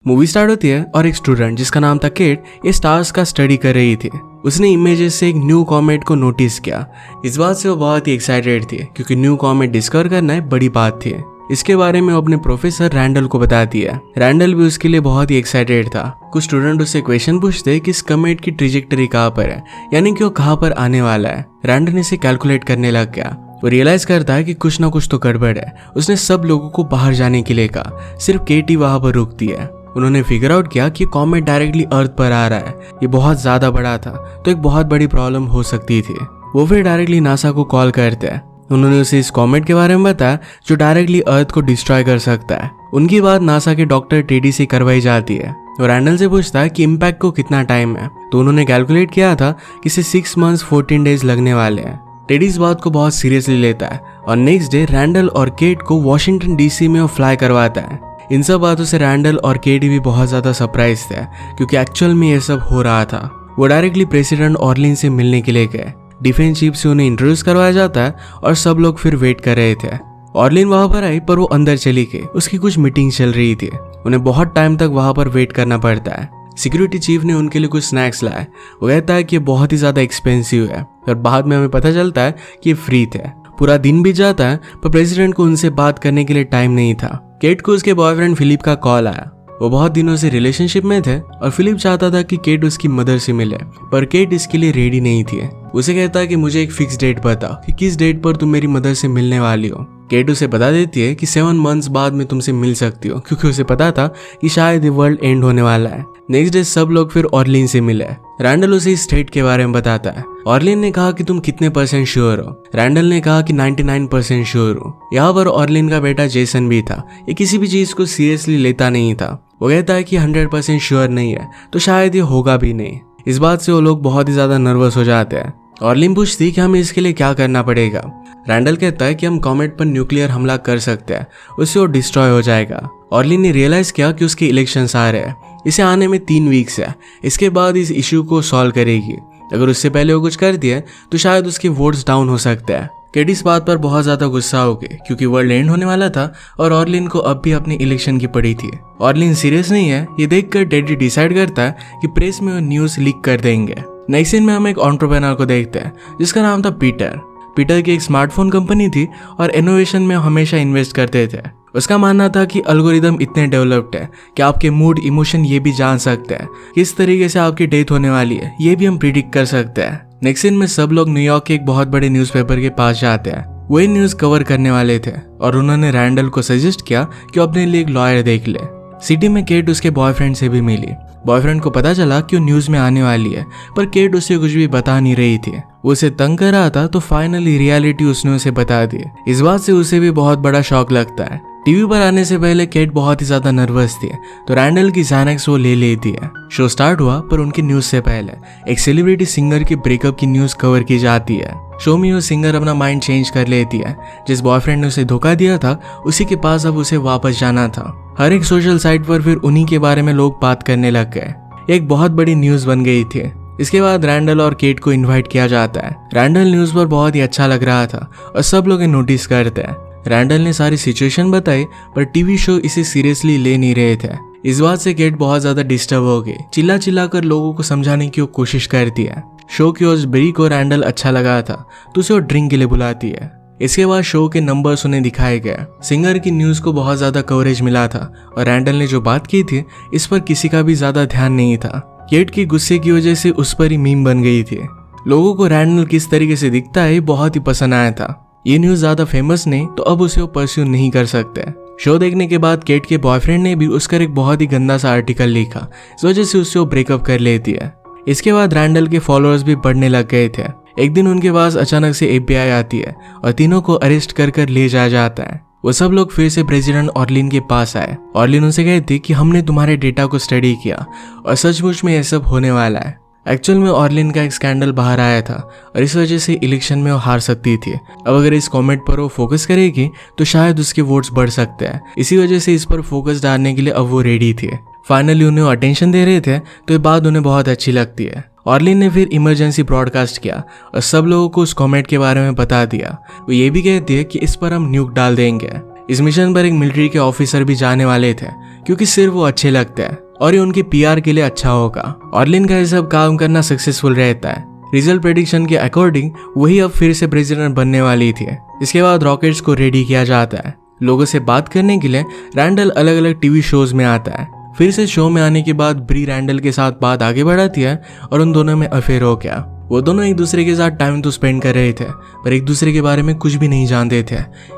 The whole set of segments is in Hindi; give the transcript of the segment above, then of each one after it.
मूवी स्टार्ट होती है और एक स्टूडेंट जिसका नाम था केट ये स्टार्स का स्टडी कर रही थी। उसने इमेजेस से एक न्यू कॉमेट को नोटिस किया। इस बात से वो बहुत ही एक्साइटेड थी क्योंकि न्यू कॉमेट डिस्कवर करना एक बड़ी बात थी। इसके बारे में वो अपने प्रोफेसर रैंडल को बता दिया। रैंडल भी उसके लिए बहुत ही एक्साइटेड था। कुछ स्टूडेंट उससे क्वेश्चन पूछते कि इस कॉमेट की ट्रेजेक्टरी कहाँ पर है, यानी कि वो कहाँ पर आने वाला है। रैंडल इसे कैलकुलेट करने लग गया। वो रियलाइज करता है कि कुछ ना कुछ तो गड़बड़ है। उसने सब लोगों को बाहर जाने के लिए कहा, सिर्फ केट ही वहां पर रुकती है। उन्होंने फिगर आउट किया कि कॉमेट डायरेक्टली अर्थ पर आ रहा है। ये बहुत ज्यादा बड़ा था तो एक बहुत बड़ी प्रॉब्लम हो सकती थी। वो फिर डायरेक्टली नासा को कॉल करते हैं। उन्होंने उसे इस कॉमेट के बारे में बताया जो डायरेक्टली अर्थ को डिस्ट्रॉय कर सकता है। उनकी बात नासा के डॉक्टर टेडी से करवाई जाती है और रैंडल से पूछता है कि इम्पैक्ट को कितना टाइम है। तो उन्होंने कैलकुलेट किया था कि इसे 6 months 14 days लगने वाले हैं। टेडी इस बात को बहुत सीरियसली लेता है और नेक्स्ट डे रैंडल और केट को वॉशिंगटन डीसी में वो फ्लाई करवाता है। इन सब बातों से रैंडल और केट भी बहुत ज्यादा सरप्राइज थे क्योंकि एक्चुअल में ये सब हो रहा था। वो डायरेक्टली प्रेसिडेंट ऑर्लिन से मिलने के लिए गए। डिफेंस चीफ से उन्हें इंट्रोड्यूस करवाया जाता है और सब लोग फिर वेट कर रहे थे। ऑर्लिन वहां पर आई पर वो अंदर चली गई। उसकी कुछ मीटिंग चल रही थी। उन्हें बहुत टाइम तक वहां पर वेट करना पड़ता है। सिक्योरिटी चीफ ने उनके लिए कुछ स्नैक्स लाए। वो कहता है कि ये बहुत ही ज्यादा एक्सपेंसिव है और बाद में हमें पता चलता है कि ये फ्री थे। पूरा दिन बीत जाता है पर प्रेसिडेंट को उनसे बात करने के लिए टाइम नहीं था। केट को उसके बॉयफ्रेंड फिलिप का कॉल आया। वो बहुत दिनों से रिलेशनशिप में थे और फिलिप चाहता था कि केट उसकी मदर से मिले पर केट इसके लिए रेडी नहीं थी। उसे कहता है कि मुझे एक फिक्स डेट बताओ कि किस डेट पर तुम मेरी मदर से मिलने वाली हो। केट उसे बता देती है कि 7 months बाद में तुमसे मिल सकती हो क्योंकि उसे पता था कि शायद ये वर्ल्ड एंड होने वाला है। नेक्स्ट डे सब लोग फिर ऑर्लिन से मिले। रैंडल उसे इस स्टेट के बारे में बताता है। ऑर्लिन ने कहा कि तुम कितने % श्योर हो। रैंडल ने कहा कि 99% श्योर हो। यहाँ पर ऑर्लिन का बेटा जेसन भी था। ये किसी भी चीज को सीरियसली लेता नहीं था। वो कहता है कि 100% श्योर नहीं है तो शायद ये होगा भी नहीं। इस बात से वो लोग बहुत ही ज्यादा नर्वस हो जाते हैं। ऑर्लिन पूछती कि हमें इसके लिए क्या करना पड़ेगा। रैंडल कहता है कि हम कॉमेट पर न्यूक्लियर हमला कर सकते हैं, उससे वो डिस्ट्रॉय हो जाएगा। ऑर्लिन ने रियलाइज किया कि उसके इलेक्शंस आ रहे हैं। इसे आने में 3 वीक्स है। इसके बाद इस इशू को सॉल्व करेगी। अगर उससे पहले वो कुछ कर दिया तो शायद उसके वोट्स डाउन हो सकते हैं। केट इस बात पर बहुत ज्यादा गुस्सा हो गई क्योंकि वर्ल्ड एंड होने वाला था और ऑर्लिन को अब भी अपनी इलेक्शन की पड़ी थी। ऑर्लिन सीरियस नहीं है ये देखकर टेडी डिसाइड करता है कि प्रेस में वो न्यूज लीक कर देंगे। नेक्स्ट सीन में हम एक एंटरप्रेन्योर को देखते हैं जिसका नाम था पीटर। पीटर की एक स्मार्टफोन कंपनी थी और इनोवेशन में हमेशा इन्वेस्ट करते थे। उसका मानना था कि एल्गोरिदम इतने डेवलप्ड है कि आपके मूड इमोशन ये भी जान सकते हैं, किस तरीके से आपकी डेथ होने वाली है ये भी हम प्रिडिक्ट कर सकते हैं। नेक्स्ट सीन में सब लोग न्यूयॉर्क के एक बहुत बड़े न्यूज़पेपर के पास जाते हैं। वो ये न्यूज कवर करने वाले थे और उन्होंने रैंडल को सजेस्ट किया कि वो अपने लिए एक लॉयर देख ले। सिटी में केट उसके बॉयफ्रेंड से भी मिली। बॉयफ्रेंड को पता चला कि वो न्यूज में आने वाली है पर केट उसे कुछ भी बता नहीं रही थी। वो उसे तंग कर रहा था तो फाइनली रियलिटी उसने उसे बता दी। इस बात से उसे भी बहुत बड़ा शॉक लगता है। टीवी पर आने से पहले केट बहुत ही ज्यादा नर्वस थी तो रैंडल की ज़ैनेक्स वो ले लेती है। शो स्टार्ट हुआ पर उनकी न्यूज से पहले एक सेलिब्रिटी सिंगर की ब्रेकअप की न्यूज कवर की जाती है। शो में वो सिंगर अपना माइंड चेंज कर लेती है। जिस बॉयफ्रेंड ने उसे धोखा दिया था उसी के पास अब उसे वापस जाना था। हर एक सोशल साइट पर फिर उन्हीं के बारे में लोग बात करने लग गए। एक बहुत बड़ी न्यूज बन गई थी। इसके बाद रैंडल और केट को इनवाइट किया जाता है। रैंडल न्यूज पर बहुत ही अच्छा लग रहा था और सब लोग नोटिस करते हैं। रैंडल ने सारी सिचुएशन बताई पर टीवी शो इसे सीरियसली ले नहीं रहे थे। इस बात से केट बहुत ज्यादा डिस्टर्ब हो गई। चिल्ला चिल्ला कर लोगों को समझाने की वो कोशिश करती है। शो की होस्ट ब्री को रैंडल अच्छा लगा था तो उसे वो ड्रिंक के लिए बुलाती है। इसके बाद शो के नंबर्स उन्हें दिखाए गए। सिंगर की न्यूज को बहुत ज्यादा कवरेज मिला था और रैंडल ने जो बात की थी इस पर किसी का भी ज्यादा ध्यान नहीं था। केट की गुस्से की वजह से उस पर ही मीम बन गई थी। लोगों को रैंडल किस तरीके से दिखता है बहुत ही पसंद आया था। ये न्यूज ज्यादा फेमस नहीं तो अब उसे वो परस्यू नहीं कर सकते। शो देखने के बाद केट के बॉयफ्रेंड ने भी उसका एक बहुत ही गंदा सा आर्टिकल लिखा। इस वजह से उससे वो ब्रेकअप कर लेती है। इसके बाद रैंडल के फॉलोअर्स भी बढ़ने लग गए थे। एक दिन उनके पास अचानक से FBI आती है और तीनों को अरेस्ट कर ले जाया जाता है। वो सब लोग फिर से प्रेसिडेंट ऑर्लिन के पास आए। ऑर्लिन उनसे कहती कि हमने तुम्हारे डेटा को स्टडी किया और सचमुच में यह सब होने वाला है। एक्चुअल में ऑर्लिन का एक स्कैंडल बाहर आया था और इस वजह से इलेक्शन में वो हार सकती थी। अब अगर इस कॉमेट पर वो फोकस करेगी तो शायद उसके वोट्स बढ़ सकते हैं। इसी वजह से इस पर फोकस डालने के लिए अब वो रेडी थी। फाइनली उन्हें अटेंशन दे रहे थे तो ये बात उन्हें बहुत अच्छी लगती है। ऑर्लिन ने फिर इमरजेंसी ब्रॉडकास्ट किया और सब लोगों को उस कॉमेट के बारे में बता दिया। वो ये भी कहती है कि इस पर हम न्यूक डाल देंगे। इस मिशन पर एक मिलिट्री के ऑफिसर भी जाने वाले थे क्योंकि सिर्फ वो अच्छे लगते हैं और ये उनके पीआर के लिए अच्छा होगा। ऑर्लिन का ये सब काम करना सक्सेसफुल रहता है। रिजल्ट प्रेडिक्शन के अकॉर्डिंग वही अब फिर से प्रेसिडेंट बनने वाली थी। इसके बाद रॉकेट्स को रेडी किया जाता है। लोगों से बात करने के लिए रैंडल अलग अलग टीवी शोज में आता है। फिर से शो में आने के बाद ब्री रैंडल के साथ बात आगे बढ़ाती है और उन दोनों में अफेयर हो गया। वो दोनों एक दूसरे के साथ टाइम तो स्पेंड कर रहे थे पर एक दूसरे के बारे में कुछ भी नहीं जानते थे।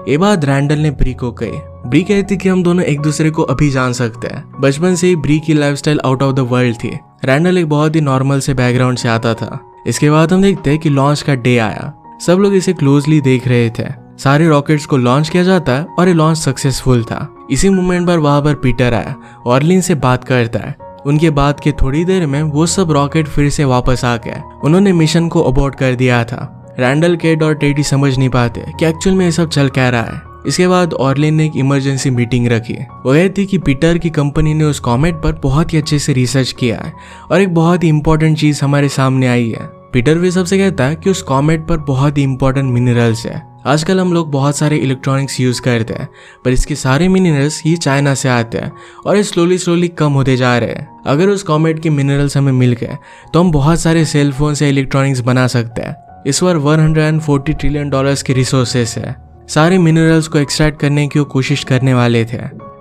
ये बात रैंडल ने ब्री को कही। ब्री कहती कि हम दोनों एक दूसरे को अभी जान सकते हैं। बचपन से ही ब्री की lifestyle out of the world थी। रैंडल एक बहुत ही नॉर्मल से बैकग्राउंड से आता था। इसके बाद हम देखते हैं कि लॉन्च का डे आया। सब लोग इसे क्लोजली देख रहे थे। सारे रॉकेट्स को लॉन्च किया जाता है और ये लॉन्च सक्सेसफुल था। इसी मोमेंट पर वहां पर पीटर आया, ऑर्लिन से बात करता है। उनके बाद के थोड़ी देर में वो सब रॉकेट फिर से वापस आ गए। उन्होंने मिशन को अबॉर्ट कर दिया था। रैंडल, केट और टेडी समझ नहीं पाते कि एक्चुअल में ये सब चल क्या रहा है। इसके बाद ऑर्लिन ने एक इमरजेंसी मीटिंग रखी। वो कहती कि पीटर की कंपनी ने उस कॉमेट पर बहुत ही अच्छे से रिसर्च किया है और एक बहुत ही इंपॉर्टेंट चीज हमारे सामने आई है। पीटर भी सबसे कहता है कि उस कॉमेट पर बहुत ही इंपॉर्टेंट मिनरल्स है। आजकल हम लोग बहुत सारे इलेक्ट्रॉनिक्स यूज करते हैं पर इसके सारे मिनरल्स ये चाइना से आते हैं और ये स्लोली कम होते जा रहे हैं। अगर उस कॉमेट के मिनरल्स हमें मिल गए तो हम बहुत सारे सेल फोन से इलेक्ट्रॉनिक्स बना सकते हैं। इस बार $140 ट्रिलियन के रिसोर्सेस है। सारे मिनरल्स को एक्सट्रैक्ट करने की वो कोशिश करने वाले थे।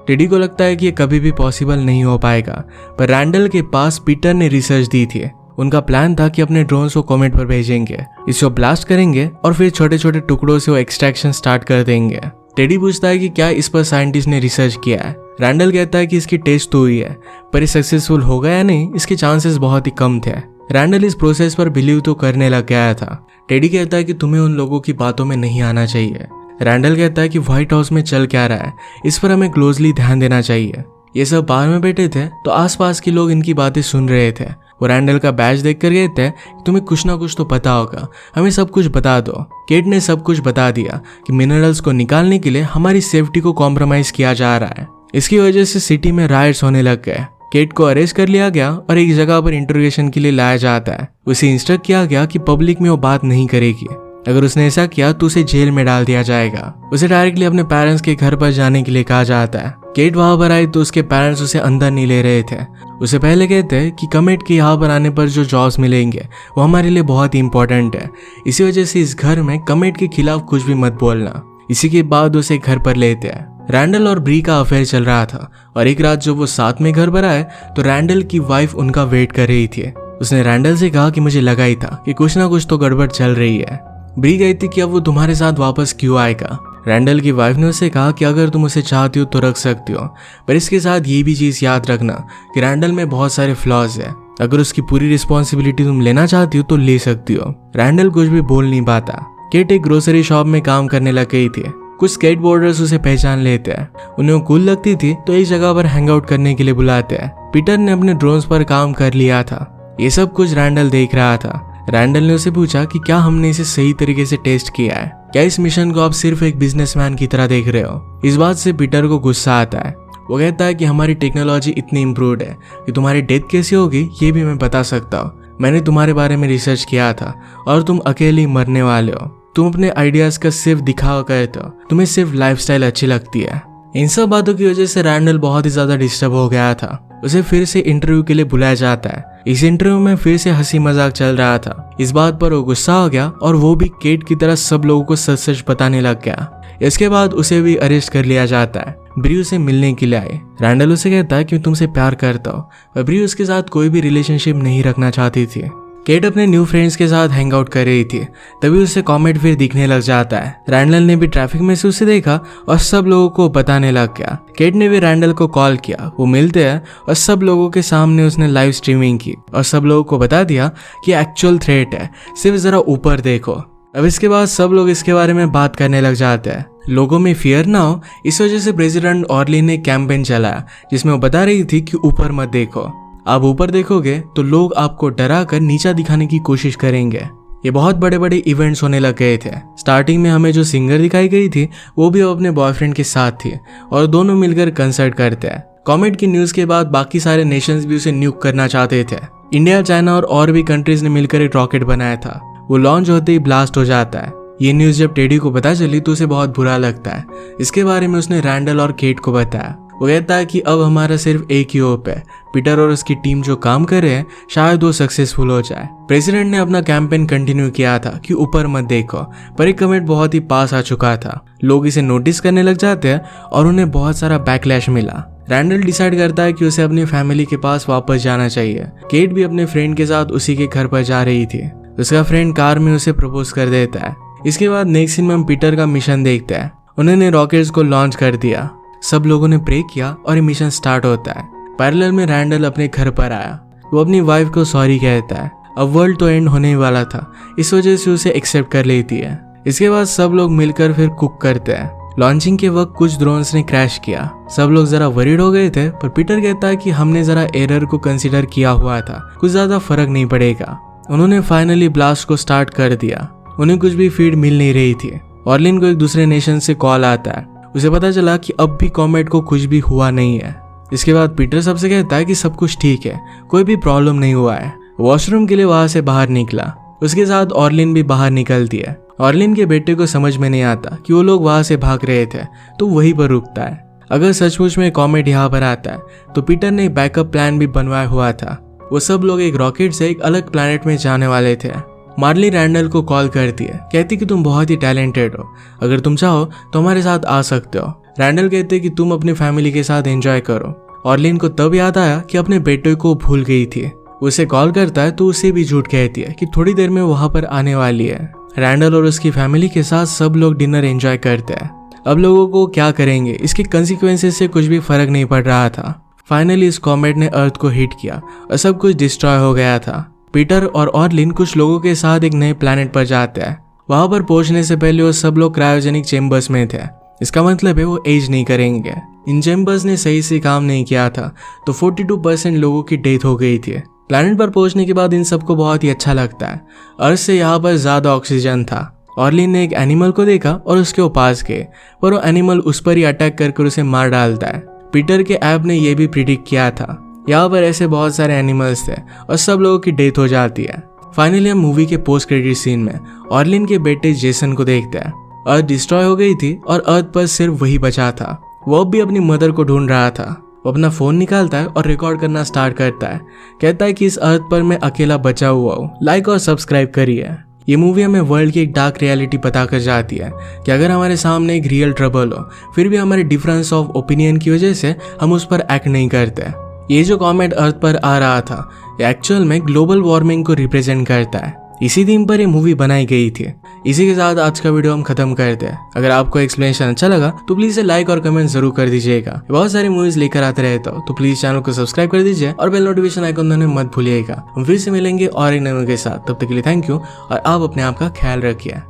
टेडी को लगता है कि ये कभी भी पॉसिबल नहीं हो पाएगा पर रैंडल के पास पीटर ने रिसर्च दी थी। उनका प्लान था कि अपने ड्रोन्स को कॉमेट पर भेजेंगे, इसको ब्लास्ट करेंगे और फिर छोटे छोटे टुकड़ों से वो एक्सट्रैक्शन स्टार्ट कर देंगे। टेडी पूछता है कि क्या इस पर साइंटिस्ट ने रिसर्च किया है। रैंडल कहता है कि इसकी टेस्ट तो हुई है पर ये सक्सेसफुल होगा या नहीं इसके चांसेस बहुत ही कम थे। रैंडल इस प्रोसेस पर बिलीव तो करने लग गया था। टेडी कहता है कि तुम्हें उन लोगों की बातों में नहीं आना चाहिए। रैंडल कहता है कि व्हाइट हाउस में चल क्या रहा है इस पर हमें क्लोजली ध्यान देना चाहिए। ये सब बाहर में बैठे थे तो आसपास के लोग इनकी बातें सुन रहे थे। वो रैंडल का बैच देख कर कहते हैं कि तुम्हें कुछ ना कुछ तो पता होगा, हमें सब कुछ बता दो। केट ने सब कुछ बता दिया कि मिनरल्स को निकालने के लिए हमारी सेफ्टी को कॉम्प्रोमाइज किया जा रहा है। इसकी वजह से सिटी में राइट्स होने लग गए। केट को अरेस्ट कर लिया गया और एक जगह पर इंटरोगेशन के लिए लाया जाता है। उसे इंस्ट्रक्ट किया गया कि पब्लिक में वो बात नहीं करेगी। अगर उसने ऐसा किया तो उसे जेल में डाल दिया जाएगा। उसे डायरेक्टली अपने पेरेंट्स के घर पर जाने के लिए कहा जाता है। केट वहां पर आई तो उसके पेरेंट्स उसे अंदर नहीं ले रहे थे। उसे पहले कहते हैं कि कमेट के यहाँ पर आने पर जो जॉब्स मिलेंगे वो हमारे लिए बहुत ही इंपॉर्टेंट है, इसी वजह से इस घर में कमेट के खिलाफ कुछ भी मत बोलना। इसी के बाद उसे घर पर लेते हैं। रैंडल और ब्री का अफेयर चल रहा था और एक रात जब वो साथ में घर पर आए तो रैंडल की वाइफ उनका वेट कर रही थी। उसने रैंडल से कहा कि मुझे लगा ही था कि कुछ ना कुछ तो गड़बड़ चल रही है। ब्री गई थी कि अब वो तुम्हारे साथ वापस क्यों आएगा। रैंडल की वाइफ ने उसे कहा कि अगर तुम उसे चाहती हो तो रख सकती हो पर इसके साथ ये भी चीज याद रखना कि रैंडल में बहुत सारे फ्लॉज है। अगर उसकी पूरी रिस्पॉन्सिबिलिटी तुम लेना चाहती हो तो ले सकती हो। रैंडल कुछ भी बोल नहीं पाता। केट एक ग्रोसरी शॉप में काम करने लग गई थी। कुछ स्केटबोर्डर्स उसे पहचान लेते हैं। उन्हें कूल लगती थी तो एक जगह पर हैंग आउट करने के लिए बुलाते हैं। पीटर ने अपने ड्रोन्स पर काम कर लिया था। ये सब कुछ रैंडल देख रहा था। रैंडल ने उसे पूछा कि क्या हमने इसे सही तरीके से टेस्ट किया है, क्या इस मिशन को आप सिर्फ एक बिजनेसमैन की तरह देख रहे हो। इस बात से पीटर को गुस्सा आता है। वो कहता है कि हमारी टेक्नोलॉजी इतनी इम्प्रूव्ड है कि तुम्हारी डेथ कैसी होगी ये भी मैं बता सकता हूँ। मैंने तुम्हारे बारे में रिसर्च किया था और तुम अकेले मरने वाले हो। तुम अपने आइडियाज का सिर्फ दिखावा करते हो, तुम्हें सिर्फ लाइफस्टाइल अच्छी लगती है। इन सब बातों की वजह से रैंडल बहुत ही ज्यादा डिस्टर्ब हो गया था। उसे फिर से इंटरव्यू के लिए बुलाया जाता है। इस इंटरव्यू में फिर से हंसी मजाक चल रहा था। इस बात पर वो गुस्सा हो गया और वो भी केट की तरह सब लोगों को सच सच बताने लग गया। इसके बाद उसे भी अरेस्ट कर लिया जाता है। ब्री उसे मिलने के लिए आई। रैंडल उसे कहता है कि तुमसे प्यार करता हूँ पर ब्री उसके साथ कोई भी रिलेशनशिप नहीं रखना चाहती थी। केट अपने न्यू फ्रेंड्स के साथ हैंग आउट कर रही थी, तभी उसे कॉमेट फिर दिखने लग जाता है। रैंडल ने भी ट्रैफिक में से उसे देखा और सब लोगों को बताने लग गया। केट ने भी रैंडल को कॉल किया। वो मिलते हैं और सब लोगों के सामने उसने लाइव स्ट्रीमिंग की और सब लोगों को बता दिया कि एक्चुअल थ्रेट है, सिर्फ जरा ऊपर देखो। अब इसके बाद सब लोग इसके बारे में बात करने लग जाते हैं। लोगों में फियर ना हो इस वजह से प्रेसिडेंट ऑर्लिन ने कैंपेन चलाया जिसमें वो बता रही थी कि ऊपर मत देखो, आप ऊपर देखोगे तो लोग आपको डरा कर नीचा दिखाने की कोशिश करेंगे। ये बहुत बड़े बड़े इवेंट्स होने लग गए थे। स्टार्टिंग में हमें जो सिंगर दिखाई गई थी वो भी अपने बॉयफ्रेंड के साथ थी और दोनों मिलकर कंसर्ट करते हैं। कॉमेट की न्यूज के बाद बाकी सारे नेशंस भी उसे न्यूक करना चाहते थे। इंडिया, चाइना और भी कंट्रीज ने मिलकर एक रॉकेट बनाया था। वो लॉन्च होते ही ब्लास्ट हो जाता है। ये न्यूज़ जब टेडी को पता चली तो उसे बहुत बुरा लगता है। इसके बारे में उसने रैंडल और केट को बताया। वो कहता है कि अब हमारा सिर्फ एक ही होप है, पीटर और उसकी टीम जो काम कर रहे हैं शायद वो सक्सेसफुल हो जाए। प्रेसिडेंट ने अपना कैंपेन कंटिन्यू किया था कि ऊपर मत देखो, पर एक कमेंट बहुत ही पास आ चुका था। लोग इसे नोटिस करने लग जाते हैं और उन्हें बहुत सारा बैकलैश मिला। रैंडल डिसाइड करता है कि उसे अपनी फैमिली के पास वापस जाना चाहिए। केट भी अपने फ्रेंड के साथ उसी के घर पर जा रही थी। उसका फ्रेंड कार में उसे प्रपोज कर देता है। इसके बाद नेक्स्ट सीन में हम पीटर का मिशन देखते हैं। उन्होंने रॉकेट्स को लॉन्च कर दिया, सब लोगों ने प्रे किया और ये मिशन स्टार्ट होता है। पैरेलल में रैंडल अपने घर पर आया। वो अपनी वाइफ को सॉरी कहता है। अब वर्ल्ड तो एंड होने वाला था, इस वजह से उसे एक्सेप्ट कर लेती है। इसके बाद सब लोग मिलकर फिर कुक करते हैं। लॉन्चिंग के वक्त कुछ ड्रोन्स ने क्रैश किया। सब लोग जरा वरीड हो गए थे, पर पीटर कहता है कि हमने जरा एरर को कंसीडर किया हुआ था, कुछ ज्यादा फर्क नहीं पड़ेगा। उन्होंने फाइनली ब्लास्ट को स्टार्ट कर दिया। उन्हें कुछ भी फीड मिल नहीं रही थी। ऑर्लिन को एक दूसरे नेशन से कॉल आता है। उसे पता चला कि अब भी कॉमेट को कुछ भी हुआ नहीं है। इसके बाद पीटर सबसे कहता है कि सब कुछ ठीक है, कोई भी प्रॉब्लम नहीं हुआ है। वॉशरूम के लिए वहां से बाहर निकला। उसके साथ ऑर्लिन भी बाहर निकलती है। ऑर्लिन के बेटे को समझ में नहीं आता कि वो लोग वहां से भाग रहे थे, तो वहीं पर रुकता है। अगर सचमुच में कॉमेट यहाँ पर आता है तो पीटर ने बैकअप प्लान भी बनवाया हुआ था। वो सब लोग एक रॉकेट से एक अलग प्लैनेट में जाने वाले थे। मार्ली रैंडल को कॉल करती है, कहती कि तुम बहुत ही टैलेंटेड हो, अगर तुम चाहो तो हमारे साथ आ सकते हो। रैंडल कहते कि तुम अपनी फैमिली के साथ एंजॉय करो। ऑर्लिन को तब याद आया कि अपने बेटे को भूल गई थी। उसे कॉल करता है तो उसे भी झूठ कहती है कि थोड़ी देर में वहां पर आने वाली है। रैंडल और उसकी फैमिली के साथ सब लोग डिनर एंजॉय करते हैं। अब लोगों को क्या करेंगे इसके कंसिक्वेंसेस से कुछ भी फर्क नहीं पड़ रहा था। फाइनली इस कॉमेट ने अर्थ को हिट किया और सब कुछ डिस्ट्रॉय हो गया था। पीटर और ऑर्लिन कुछ लोगों के साथ एक नए प्लैनेट पर जाते हैं। वहां पर पहुंचने से पहले वो सब लोग क्रायोजेनिक चेम्बर्स में थे। इसका मतलब है वो एज नहीं करेंगे। इन चेम्बर्स ने सही से काम नहीं किया था, तो 42% लोगों की डेथ हो गई थी। प्लैनेट पर पहुंचने के बाद इन सबको बहुत ही अच्छा लगता है। अर्थ से यहाँ पर ज्यादा ऑक्सीजन था। ऑर्लिन ने एक एनिमल को देखा और उसके पास गए, पर वो एनिमल उस पर ही अटैक करके उसे मार डालता है। पीटर के ऐप ने यह भी प्रिडिक्ट किया था। यहाँ पर ऐसे बहुत सारे एनिमल्स थे और सब लोगों की डेथ हो जाती है। फाइनली हम मूवी के पोस्ट क्रेडिट सीन में ऑर्लिन के बेटे जेसन को देखते हैं। अर्थ डिस्ट्रॉय हो गई थी और अर्थ पर सिर्फ वही बचा था। वो अब भी अपनी मदर को ढूंढ रहा था। वो अपना फोन निकालता है और रिकॉर्ड करना स्टार्ट करता है। कहता है कि इस अर्थ पर मैं अकेला बचा हुआ हूँ, लाइक और सब्सक्राइब करिए। ये मूवी हमें वर्ल्ड की एक डार्क रियलिटी पता कर जाती है कि अगर हमारे सामने एक रियल ट्रबल हो, फिर भी हमारे डिफरेंस ऑफ ओपिनियन की वजह से हम उस पर एक्ट नहीं करते। ये जो कॉमेट अर्थ पर आ रहा था, ये एक्चुअल में ग्लोबल वार्मिंग को रिप्रेजेंट करता है। इसी थीम पर ये मूवी बनाई गई थी। इसी के साथ आज का वीडियो हम खत्म करते हैं। अगर आपको एक्सप्लेनेशन अच्छा लगा तो प्लीज लाइक और कमेंट जरूर कर दीजिएगा। बहुत सारी मूवीज लेकर आते रहता हूँ, तो प्लीज चैनल को सब्सक्राइब कर दीजिए और बेल नोटिफिकेशन आइकन दबाना मत भूलिएगा। हम फिर से मिलेंगे और एक नए के साथ। तब तक के लिए थैंक यू और आप अपने आप का ख्याल रखिए।